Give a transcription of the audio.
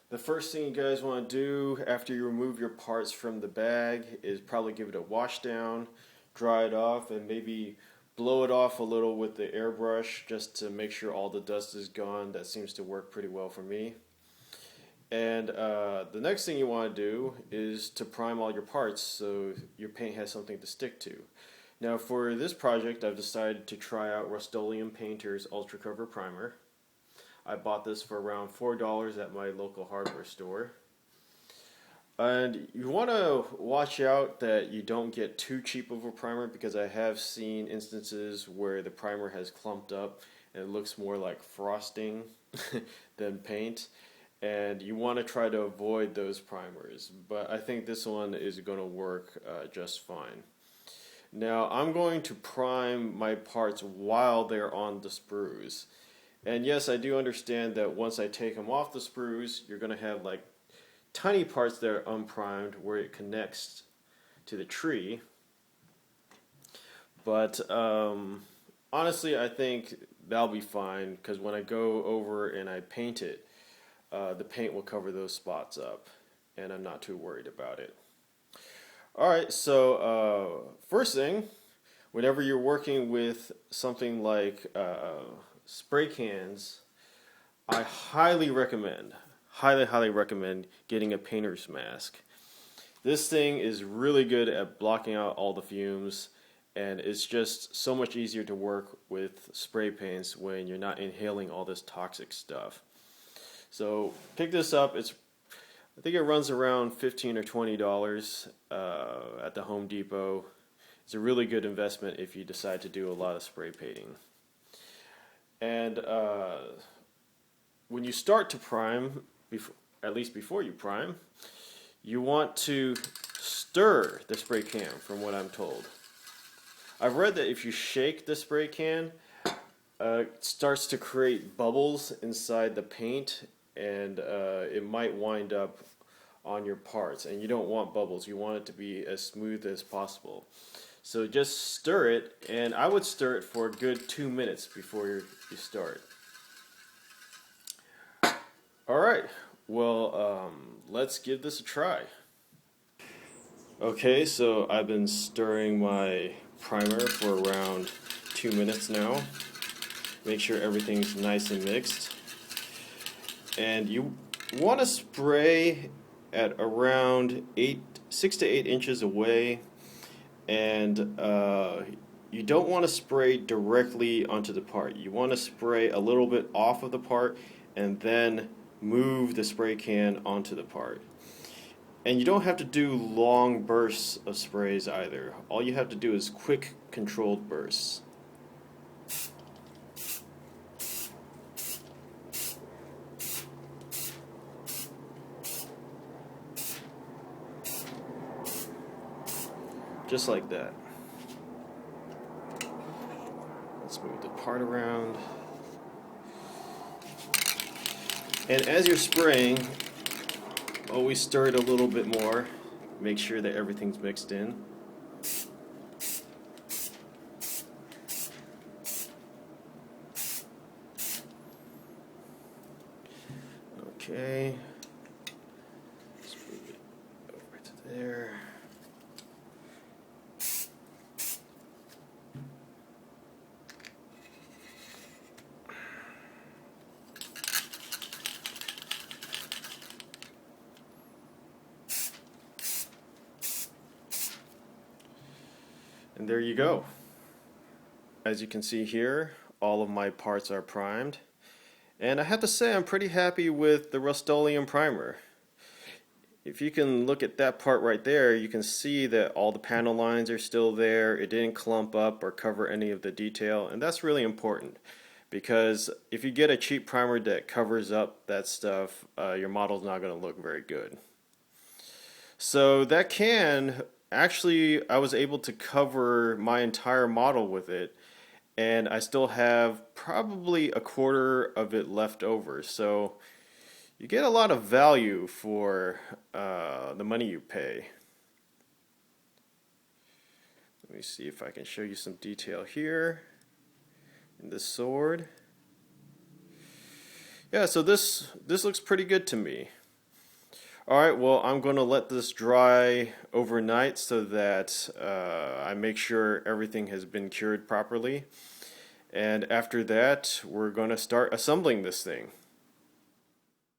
The first thing you guys want to do after you remove your parts from the bag is probably give it a wash down, dry it off, and maybe blow it off a little with the airbrush just to make sure all the dust is gone. That seems to work pretty well for me. And the next thing you want to do is to prime all your parts so your paint has something to stick to. Now for this project I've decided to try out Rustoleum Painter's Ultra Cover Primer. I bought this for around $4 at my local hardware store. And you want to watch out that you don't get too cheap of a primer, because I have seen instances where the primer has clumped up and it looks more like frosting than paint. And you want to try to avoid those primers, but I think this one is going to work just fine. Now I'm going to prime my parts while they're on the sprues. And yes, I do understand that once I take them off the sprues, you're going to have like tiny parts that are unprimed where it connects to the tree. But honestly, I think that'll be fine, because when I go over and I paint it, the paint will cover those spots up, and I'm not too worried about it. Alright, so first thing, whenever you're working with something like spray cans, I highly recommend getting a painter's mask. This thing is really good at blocking out all the fumes, and it's just so much easier to work with spray paints when you're not inhaling all this toxic stuff. So pick this up. I think it runs around $15 or $20 at the Home Depot. It's a really good investment if you decide to do a lot of spray painting. And when you start to prime, at least before you prime, you want to stir the spray can, from what I'm told. I've read that if you shake the spray can, it starts to create bubbles inside the paint, and it might wind up on your parts, and you don't want bubbles. You want it to be as smooth as possible. So just stir it, and I would stir it for a good 2 minutes before you start. Alright, well, let's give this a try. Okay, so I've been stirring my primer for around 2 minutes now. Make sure everything's nice and mixed. And you want to spray at around 6 to 8 inches away, and you don't want to spray directly onto the part. You want to spray a little bit off of the part and then move the spray can onto the part. And you don't have to do long bursts of sprays either. All you have to do is quick, controlled bursts. Just like that. Let's move the part around. And as you're spraying, always stir it a little bit more. Make sure that everything's mixed in. Okay. Let's move it over to there. And there you go. As you can see here, all of my parts are primed. And I have to say I'm pretty happy with the Rustoleum primer. If you can look at that part right there, you can see that all the panel lines are still there. It didn't clump up or cover any of the detail, and that's really important, because if you get a cheap primer that covers up that stuff, your model's not going to look very good. So that can, actually, I was able to cover my entire model with it, and I still have probably a quarter of it left over. So you get a lot of value for the money you pay. Let me see if I can show you some detail here in the sword. Yeah, so this looks pretty good to me. All right, well, I'm going to let this dry overnight so that I make sure everything has been cured properly. And after that, we're going to start assembling this thing.